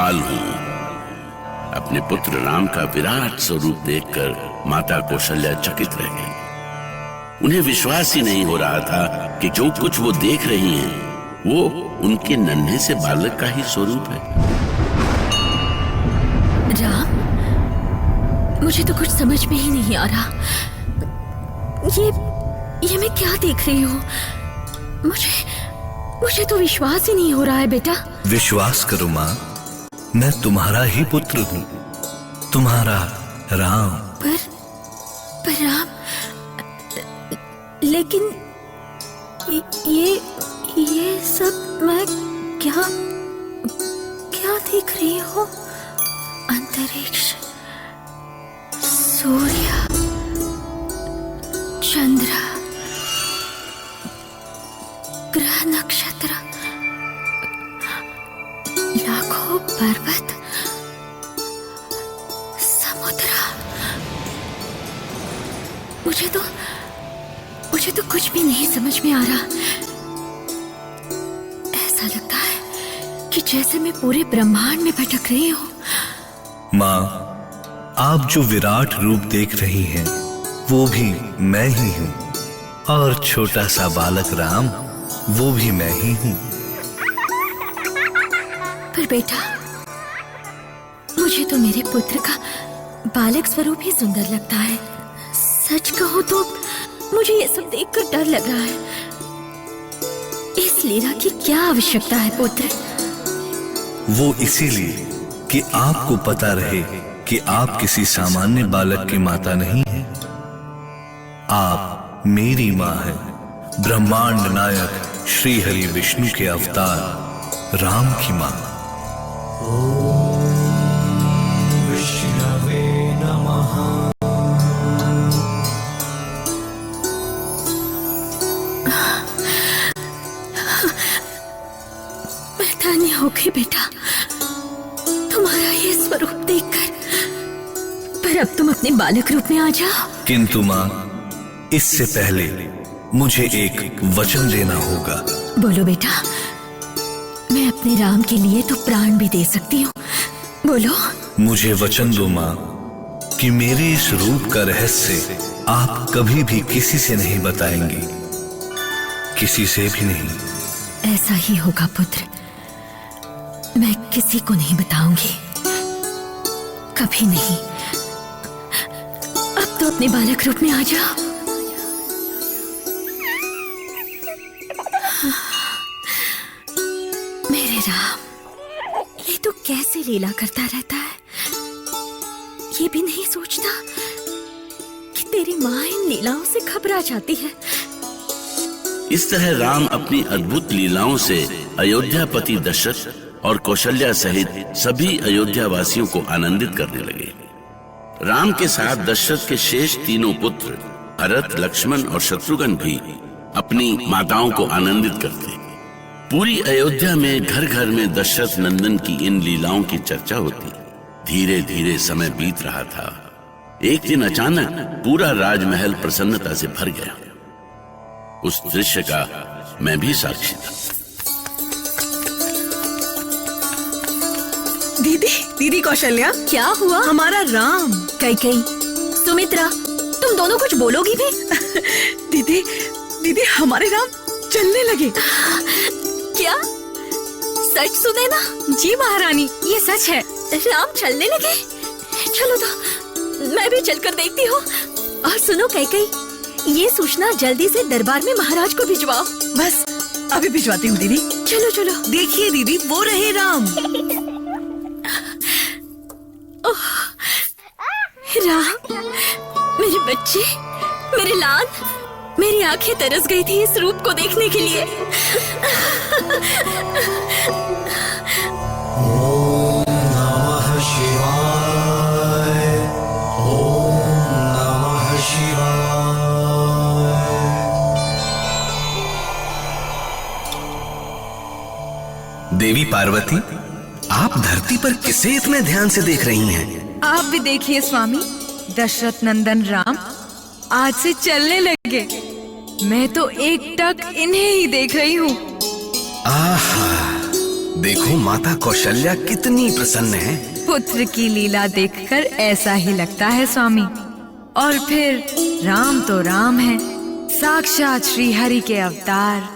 निहाल हूँ। अपने पुत्र राम का विराट स्वरूप देखकर माता कौशल्या चकित रह गई। उन्हें विश्वास ही नहीं हो रहा था कि जो कुछ वो देख रही हैं वो उनके नन्हे से बालक का ही स्वरूप है। राम, मुझे तो कुछ समझ में ही नहीं आ रहा। ये मैं क्या देख रही हूँ? मुझे तो विश्वास ही नहीं हो रहा है बेटा। विश्वास करो माँ, मैं तुम्हारा ही पुत्र हूँ, तुम्हारा राम। पर राम, लेकिन ये सब मैं क्या देख रही हूँ? अंतरिक्ष, सूर्य, चंद्र, ग्रह, नक्षत्र, लाखों पर्वत, समुद्र। मुझे तो कुछ भी नहीं समझ में आ रहा। ऐसा लगता है कि जैसे मैं पूरे ब्रह्मांड में भटक रही हूँ। माँ, आप जो विराट रूप देख रही हैं, वो भी मैं ही हूँ, और छोटा सा बालक राम, वो भी मैं ही हूँ। पर बेटा, मुझे तो मेरे पुत्र का बालक स्वरूप ही सुंदर लगता है। सच कहो तो मुझे ये सब देखकर डर लग रहा है। इस लीला की क्या आवश्यकता है पुत्र? वो इसीलिए कि आपको पता रहे कि आप किसी सामान्य बालक की माता नहीं हैं। आप मेरी माँ हैं, ब्रह्मांड नायक श्री हरि विष्णु के अवतार राम की माँ। विष्णवे नमः। पहचानी होगी बेटा तुम्हारा ये स्वरूप देखकर। पर अब तुम अपने बालक रूप में आ जाओ। किंतु माँ, इससे पहले मुझे एक वचन देना होगा। बोलो बेटा, मैं अपने राम के लिए तो प्राण भी दे सकती हूँ। बोलो। मुझे वचन दो माँ कि मेरे इस रूप का रहस्य आप कभी भी किसी से नहीं बताएंगी, किसी से भी नहीं। ऐसा ही होगा पुत्र, मैं किसी को नहीं बताऊंगी, कभी नहीं। अब तो अपने बालक रूप में आ जाओ। मेरे राम, ये तो कैसे लीला करता रहता है। ये भी नहीं सोचता कि तेरी माँ इन लीलाओं से घबरा जाती है। इस तरह राम अपनी अद्भुत लीलाओं से अयोध्यापति दशरथ और कौशल्या सहित सभी अयोध्या वासियों को आनंदित करने लगे। राम के साथ दशरथ के शेष तीनों पुत्र भरत, लक्ष्मण और शत्रुघ्न भी अपनी माताओं को आनंदित करते। पूरी अयोध्या में घर घर में दशरथ नंदन की इन लीलाओं की चर्चा होती। धीरे धीरे समय बीत रहा था। एक दिन अचानक पूरा राजमहल प्रसन्नता से भर गया। उस दृश्य का मैं भी साक्षी था। दीदी कौशल्या, क्या हुआ? हमारा राम। कैकेयी, सुमित्रा, तुम दोनों कुछ बोलोगी भी? दीदी हमारे राम चलने लगे। क्या? सच सुने ना? जी महारानी, ये सच है। राम चलने लगे? चलो तो मैं भी चलकर देखती हूँ। और सुनो कैकेयी, ये सूचना जल्दी से दरबार में महाराज को भिजवाओ। बस अभी भिजवाती हूँ दीदी। चलो चलो। देखिए दीदी, वो रहे राम। राम, मेरे बच्चे, मेरे लाल, मेरी आंखें तरस गई थी इस रूप को देखने के लिए। ओम नमः शिवाय, ओम नमः शिवाय। देवी पार्वती, आप धरती पर किसे इतने ध्यान से देख रही हैं? आप भी देखिए स्वामी, दशरथ नंदन राम आज से चलने लगे। मैं तो एक टक इन्हें ही देख रही हूँ। आहा, देखो माता कौशल्या कितनी प्रसन्न है। पुत्र की लीला देखकर ऐसा ही लगता है स्वामी। और फिर राम तो राम है, साक्षात श्री हरि के अवतार।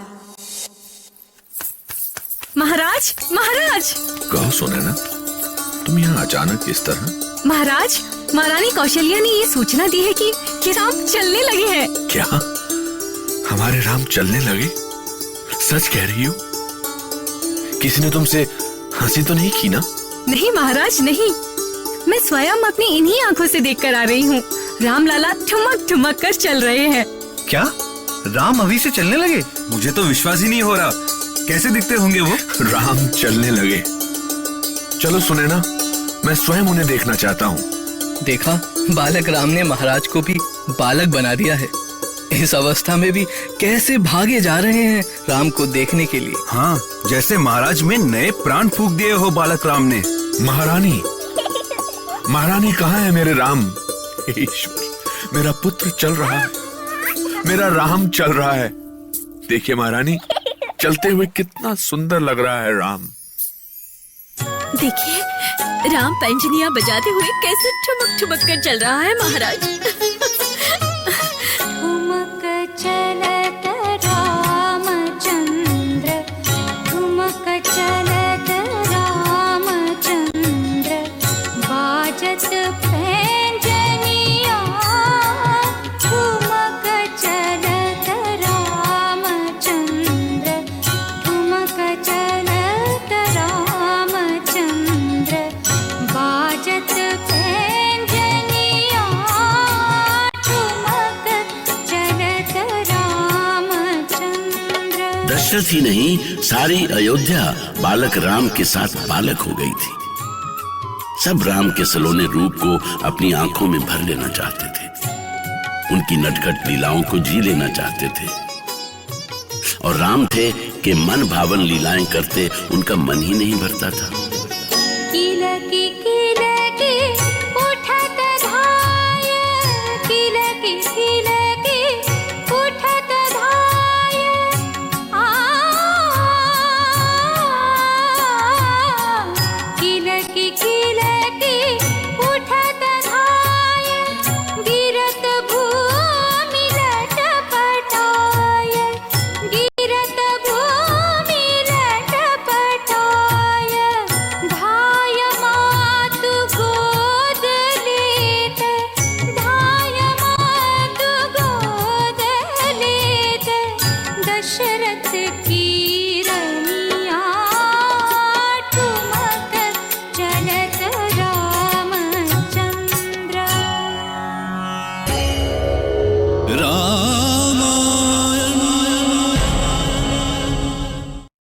महाराज, महाराज। कहो सुनैना, तुम यहाँ अचानक इस तरह? महाराज, महारानी कौशल्या ने ये सूचना दी है कि राम चलने लगे हैं। क्या हमारे राम चलने लगे? सच कह रही हो? किसी ने तुमसे हंसी तो नहीं की ना? नहीं महाराज, नहीं। मैं स्वयं अपनी इन्हीं आंखों से देखकर आ रही हूँ। रामलाला ठुमक ठुमक कर चल रहे हैं। क्या राम अभी से चलने लगे? मुझे तो विश्वास ही नहीं हो रहा। कैसे दिखते होंगे वो? राम चलने लगे। चलो सुनैना, मैं स्वयं उन्हें देखना चाहता हूँ। देखा, बालक राम ने महाराज को भी बालक बना दिया है। इस अवस्था में भी कैसे भागे जा रहे हैं राम को देखने के लिए। हाँ, जैसे महाराज में नए प्राण फूंक दिए हो बालक राम ने। महारानी, महारानी कहाँ है मेरे राम? ईश्वर, मेरा पुत्र चल रहा है, मेरा राम चल रहा है। देखिए महारानी, चलते हुए कितना सुंदर लग रहा है राम। देखिए, राम पंजनियां बजाते हुए कैसे ठुमक ठुमक कर चल रहा है महाराज। ठुमक चलत रामचंद्र, ठुमक चलत रामचंद्र, बाजत पैंजनिया। ठुमक चलत रामचंद्र, ठुमक चलत रामचंद्र, बाजत पैंजनिया। ठुमक चलत रामचंद्र। दशरथ ही नहीं, सारी अयोध्या बालक राम के साथ बालक हो गई थी। सब राम के सलोने रूप को अपनी आंखों में भर लेना चाहते थे, उनकी नटखट लीलाओं को जी लेना चाहते थे। और राम थे कि मन भावन लीलाएं करते उनका मन ही नहीं भरता था। किलकी किलकी उठत धाय, किलकी किलकी उठत धाय। किलकी किलकी उठत धाय, गिरत भूमि लटपटाय, गिरत भूमि लटपटाय। धाय मातु गोद लेत, धाय मातु गोद लेत, दशरथ की